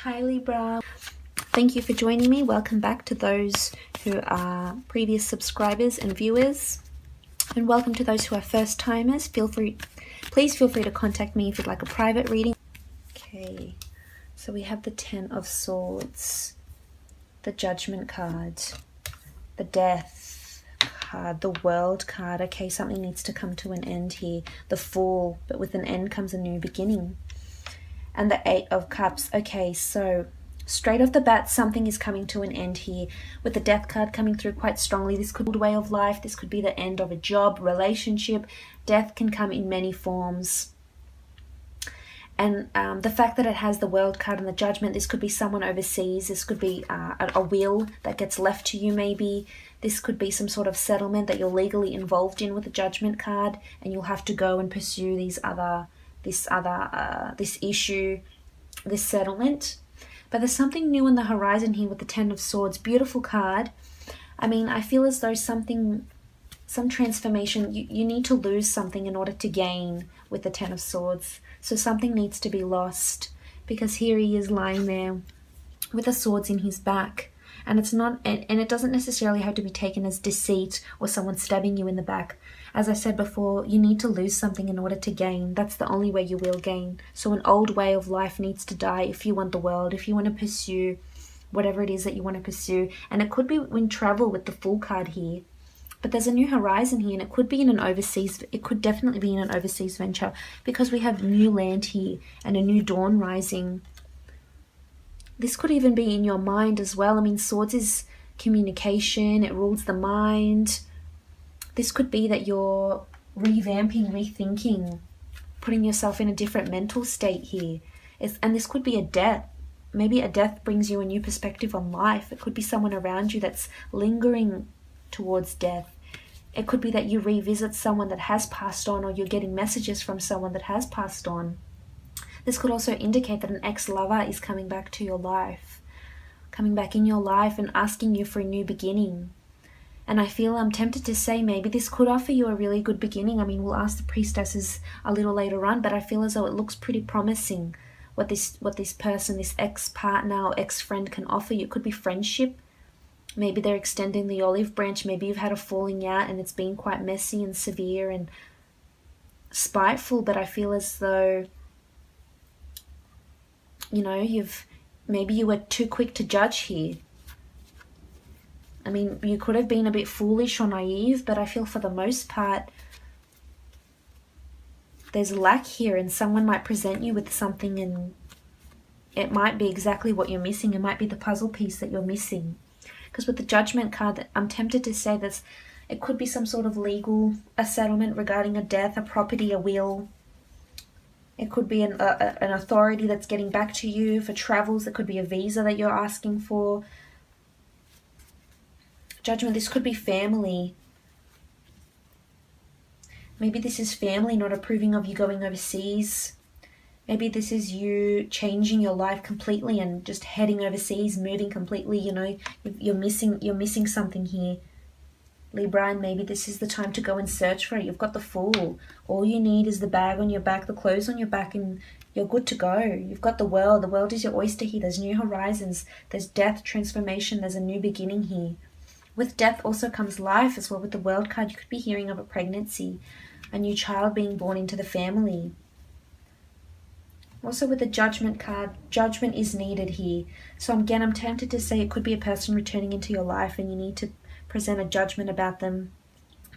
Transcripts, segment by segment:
Hi Libra. Thank you for joining me. Welcome back to those who are previous subscribers and viewers. And welcome to those who are first timers. Please feel free to contact me if you'd like a private reading. Okay, so we have the 10 of Swords, the Judgment card, the Death card, the World card. Okay, something needs to come to an end here. The Fool, but with an end comes a new beginning. And the 8 of Cups. Okay, so straight off the bat, something is coming to an end here. With the Death card coming through quite strongly, this could be a way of life. This could be the end of a job, relationship. Death can come in many forms. And the fact that it has the World card and the Judgment, this could be someone overseas. This could be a will that gets left to you maybe. This could be some sort of settlement that you're legally involved in with the Judgment card, and you'll have to go and pursue this issue, this settlement. But there's something new on the horizon here with the 10 of Swords. Beautiful card. I mean, I feel as though some transformation, you need to lose something in order to gain with the 10 of Swords. So something needs to be lost, because here he is lying there with the swords in his back. And it's not, and it doesn't necessarily have to be taken as deceit or someone stabbing you in the back. As I said before, you need to lose something in order to gain. That's the only way you will gain. So an old way of life needs to die if you want the world, if you want to pursue whatever it is that you want to pursue. And it could be in travel with the Fool card here. But there's a new horizon here, and it could be in an overseas, it could definitely be in an overseas venture, because we have new land here and a new dawn rising. This could even be in your mind as well. I mean, Swords is communication, it rules the mind. This could be that you're revamping, rethinking, putting yourself in a different mental state here. And this could be a death. Maybe a death brings you a new perspective on life. It could be someone around you that's lingering towards death. It could be that you revisit someone that has passed on, or you're getting messages from someone that has passed on. This could also indicate that an ex-lover is coming back to your life, coming back in your life and asking you for a new beginning. And I feel I'm tempted to say maybe this could offer you a really good beginning. I mean, we'll ask the priestesses a little later on, but I feel as though it looks pretty promising what this person, this ex-partner or ex-friend can offer you. It could be friendship. Maybe they're extending the olive branch. Maybe you've had a falling out and it's been quite messy and severe and spiteful, but I feel as though, you know, maybe you were too quick to judge here. I mean, you could have been a bit foolish or naive, but I feel for the most part, there's lack here, and someone might present you with something and it might be exactly what you're missing. It might be the puzzle piece that you're missing. Because with the Judgment card, I'm tempted to say that it could be some sort of a settlement regarding a death, a property, a will. It could be an authority that's getting back to you for travels. It could be a visa that you're asking for. Judgment, this could be family. Maybe this is family not approving of you going overseas. Maybe this is you changing your life completely and just heading overseas, moving completely. You know, you're missing something here, Libra, and maybe this is the time to go and search for it. You've got the Fool. All you need is the bag on your back, the clothes on your back, and you're good to go. You've got the world. The world is your oyster here. There's new horizons. There's death, transformation. There's a new beginning here. With death also comes life as well. With the World card, you could be hearing of a pregnancy, a new child being born into the family. Also with the Judgment card, judgment is needed here. So again, I'm tempted to say it could be a person returning into your life and you need to present a judgment about them.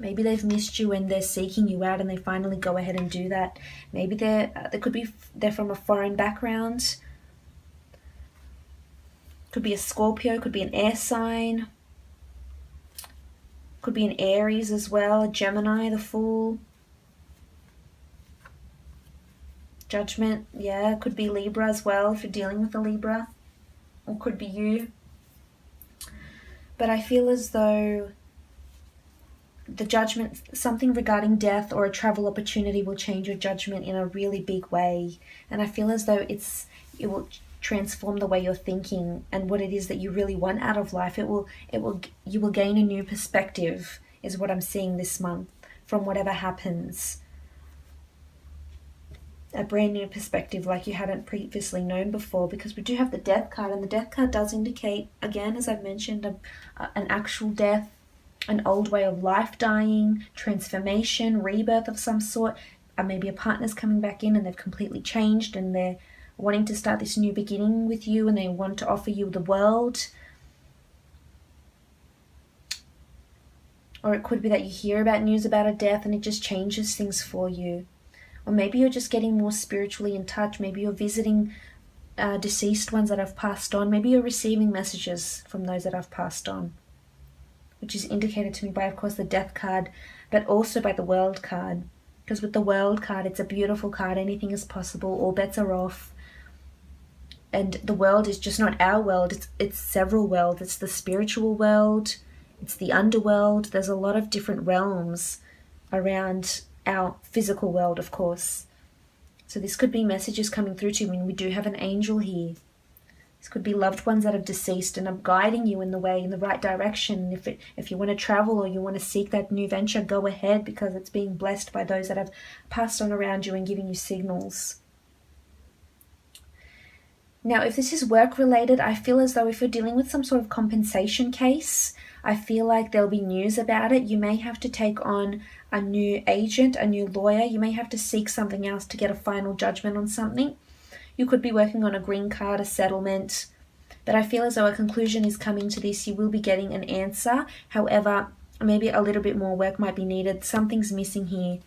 Maybe they've missed you and they're seeking you out and they finally go ahead and do that. Maybe they're from a foreign background. Could be a Scorpio, could be an air sign. Could be an Aries as well, a Gemini, the Fool. Judgment, yeah, could be Libra as well if you're dealing with a Libra. Or could be you. But I feel as though the Judgment, something regarding death or a travel opportunity will change your judgment in a really big way. And I feel as though it will transform the way you're thinking and what it is that you really want out of life. You will gain a new perspective, is what I'm seeing this month, from whatever happens. a brand new perspective like you hadn't previously known before, because we do have the Death card, and the Death card does indicate, again, as I've mentioned, an actual death, an old way of life dying, transformation, rebirth of some sort. Maybe a partner's coming back in and they've completely changed and they're wanting to start this new beginning with you, and they want to offer you the world. Or it could be that you hear about news about a death and it just changes things for you. Or maybe you're just getting more spiritually in touch. Maybe you're visiting deceased ones that have passed on. Maybe you're receiving messages from those that have passed on, which is indicated to me by, of course, the Death card, but also by the World card. Because with the World card, it's a beautiful card. Anything is possible. All bets are off. And the world is just not our world. It's several worlds. It's the spiritual world. It's the underworld. There's a lot of different realms around our physical world, of course. So this could be messages coming through to you. I mean, we do have an angel here. This could be loved ones that have deceased and are guiding you in the way, in the right direction. If you want to travel or you want to seek that new venture, go ahead, because it's being blessed by those that have passed on around you and giving you signals. Now, if this is work-related, I feel as though if you're dealing with some sort of compensation case, I feel like there'll be news about it. You may have to take on a new agent, a new lawyer. You may have to seek something else to get a final judgment on something. You could be working on a green card, a settlement. But I feel as though a conclusion is coming to this. You will be getting an answer. However, maybe a little bit more work might be needed. Something's missing here.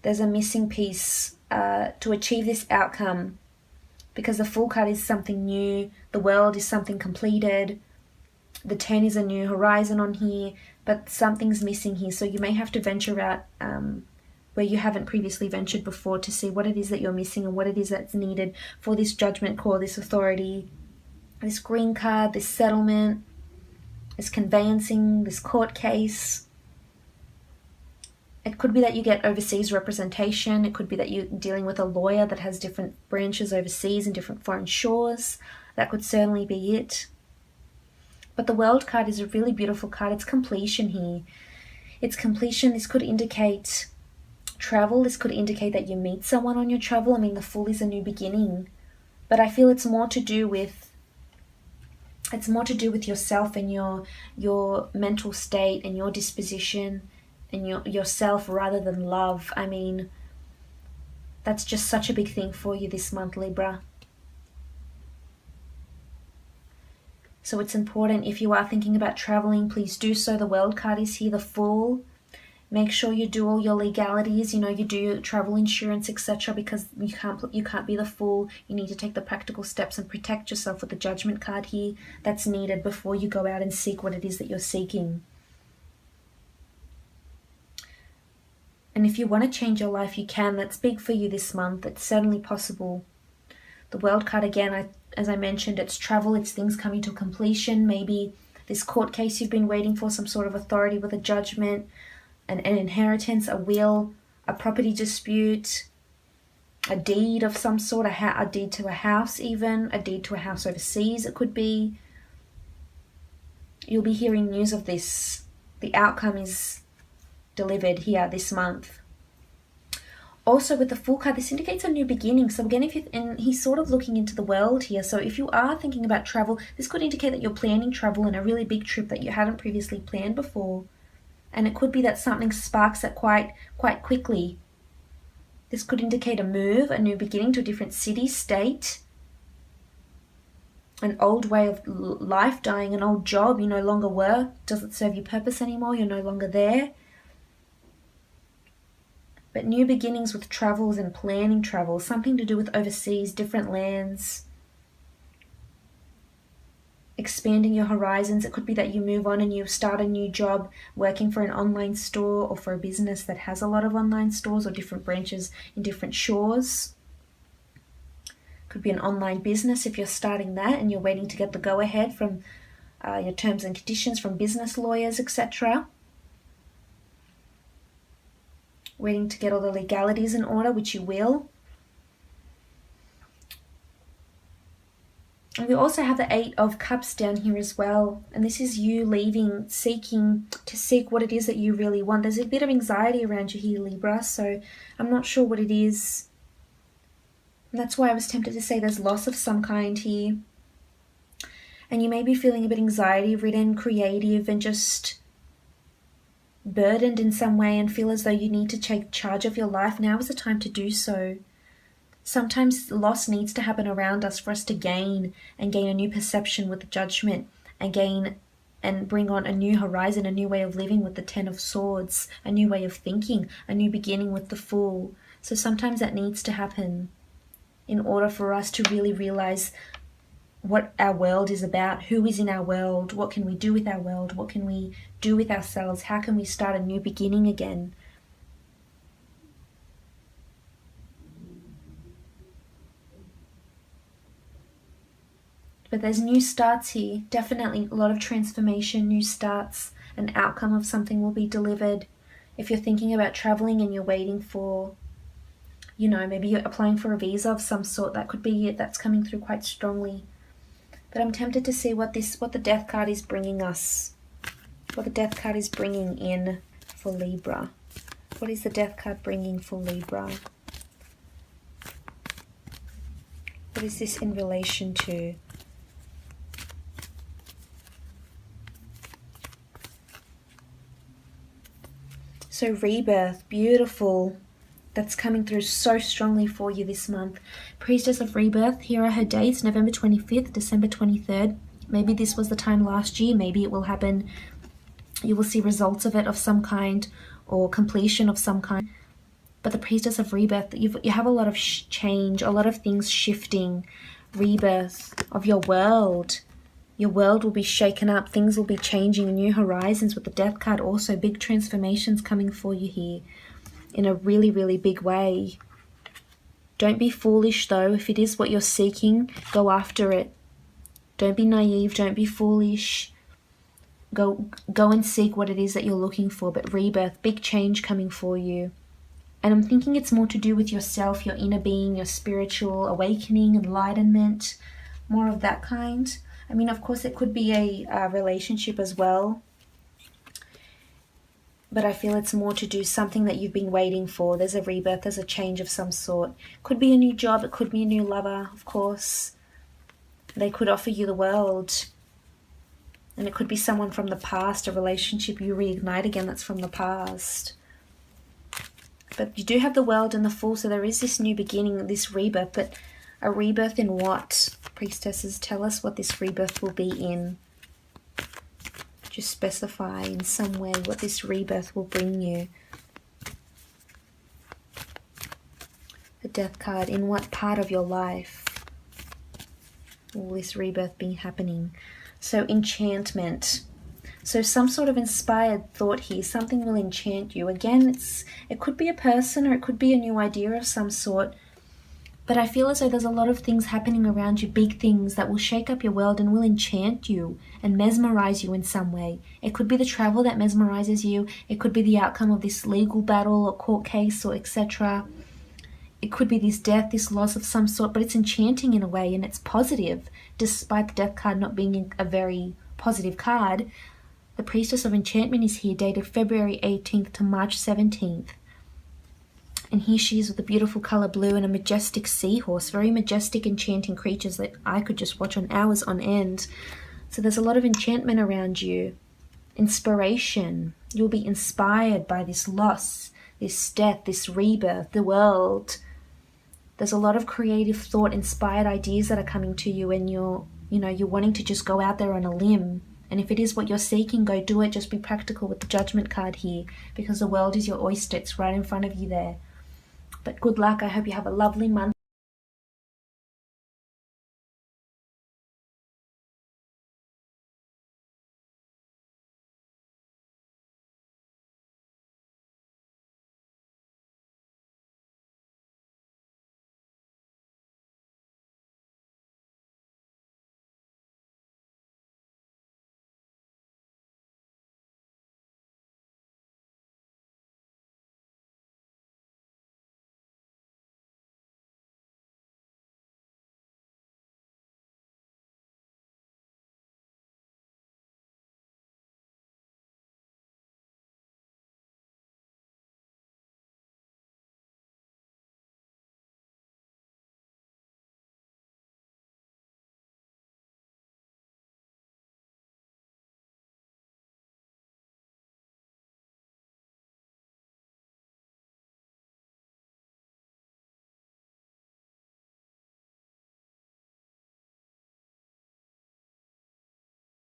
There's a missing piece to achieve this outcome. Because the Fool card is something new. The World is something completed. The 10 is a new horizon on here. But something's missing here. So you may have to venture out where you haven't previously ventured before to see what it is that you're missing and what it is that's needed for this judgment call, this authority, this green card, this settlement, this conveyancing, this court case. It could be that you get overseas representation. It could be that you're dealing with a lawyer that has different branches overseas and different foreign shores. That could certainly be it. But the World card is a really beautiful card. It's completion here. It's completion. This could indicate travel. This could indicate that you meet someone on your travel. I mean, the Fool is a new beginning. But I feel it's more to do with yourself and your mental state and your disposition and yourself rather than love. I mean, that's just such a big thing for you this month, Libra. So it's important, if you are thinking about traveling, please do so. The World card is here, the Fool. Make sure you do all your legalities, you do your travel insurance, etc., because you can't be the Fool. You need to take the practical steps and protect yourself with the Judgment card here. That's needed before you go out and seek what it is that you're seeking. And if you want to change your life, you can. That's big for you this month. It's certainly possible. The World card, again, as I mentioned, it's travel. It's things coming to completion. Maybe this court case you've been waiting for, some sort of authority with a judgment, an inheritance, a will, a property dispute, a deed of some sort, a deed to a house even, a deed to a house overseas it could be. You'll be hearing news of this. The outcome is delivered here this month. Also with the Fool card, this indicates a new beginning. So again, he's sort of looking into the world here. So if you are thinking about travel, this could indicate that you're planning travel and a really big trip that you hadn't previously planned before. And it could be that something sparks it quite quickly. This could indicate a move, a new beginning to a different city, state, an old way of life dying, an old job you no longer were, doesn't serve your purpose anymore, you're no longer there. But new beginnings with travels and planning travel, something to do with overseas, different lands, expanding your horizons. It could be that you move on and you start a new job working for an online store or for a business that has a lot of online stores or different branches in different shores. Could be an online business if you're starting that and you're waiting to get the go-ahead from your terms and conditions from business lawyers, etc. Waiting to get all the legalities in order, which you will. And we also have the 8 of Cups down here as well. And this is you leaving, seeking to seek what it is that you really want. There's a bit of anxiety around you here, Libra. So I'm not sure what it is. And that's why I was tempted to say there's loss of some kind here. And you may be feeling a bit anxiety-ridden, creative, and just burdened in some way and feel as though you need to take charge of your life. Now is the time to do so. Sometimes loss needs to happen around us for us to gain a new perception with the Judgment, and bring on a new horizon, a new way of living with the Ten of Swords, a new way of thinking, a new beginning with the Fool. So sometimes that needs to happen in order for us to really realize what our world is about, who is in our world, what can we do with our world, what can we do with ourselves, how can we start a new beginning again. But there's new starts here, definitely a lot of transformation, new starts, an outcome of something will be delivered. If you're thinking about traveling and you're waiting for, you know, maybe you're applying for a visa of some sort, that could be it, that's coming through quite strongly. But I'm tempted to see what the Death card is bringing us, what the Death card is bringing in for Libra. What is the Death card bringing for Libra? What is this in relation to? So rebirth, beautiful. That's coming through so strongly for you this month. Priestess of Rebirth, here are her dates, November 25th, December 23rd. Maybe this was the time last year, maybe it will happen. You will see results of it of some kind, or completion of some kind. But the Priestess of Rebirth, you have a lot of change, a lot of things shifting, rebirth of your world. Your world will be shaken up, things will be changing, new horizons with the Death card also, big transformations coming for you here in a really, really big way. Don't be foolish though. If it is what you're seeking, go after it. Don't be naive, don't be foolish. Go and seek what it is that you're looking for. But rebirth, big change coming for you. And I'm thinking it's more to do with yourself, your inner being, your spiritual awakening, enlightenment, more of that kind. I mean, of course, it could be a relationship as well. But I feel it's more to do something that you've been waiting for. There's a rebirth, there's a change of some sort. Could be a new job, it could be a new lover, of course. They could offer you the world. And it could be someone from the past, a relationship you reignite again that's from the past. But you do have the World and the Fool, so there is this new beginning, this rebirth. But a rebirth in what? Priestesses, tell us what this rebirth will be in. Just specify in some way what this rebirth will bring you. The Death card, in what part of your life will this rebirth be happening? So enchantment. So some sort of inspired thought here, something will enchant you. Again, it could be a person or it could be a new idea of some sort. But I feel as though there's a lot of things happening around you, big things that will shake up your world and will enchant you and mesmerize you in some way. It could be the travel that mesmerizes you. It could be the outcome of this legal battle or court case or etc. It could be this death, this loss of some sort, but it's enchanting in a way and it's positive. Despite the Death card not being a very positive card, the Priestess of Enchantment is here, dated February 18th to March 17th. And here she is with a beautiful color blue and a majestic seahorse. Very majestic, enchanting creatures that I could just watch on hours on end. So there's a lot of enchantment around you. Inspiration. You'll be inspired by this loss, this death, this rebirth, the world. There's a lot of creative thought, inspired ideas that are coming to you, and you're wanting to just go out there on a limb. And if it is what you're seeking, go do it. Just be practical with the Judgment card here, because the world is your oyster. It's right in front of you there. But good luck. I hope you have a lovely month.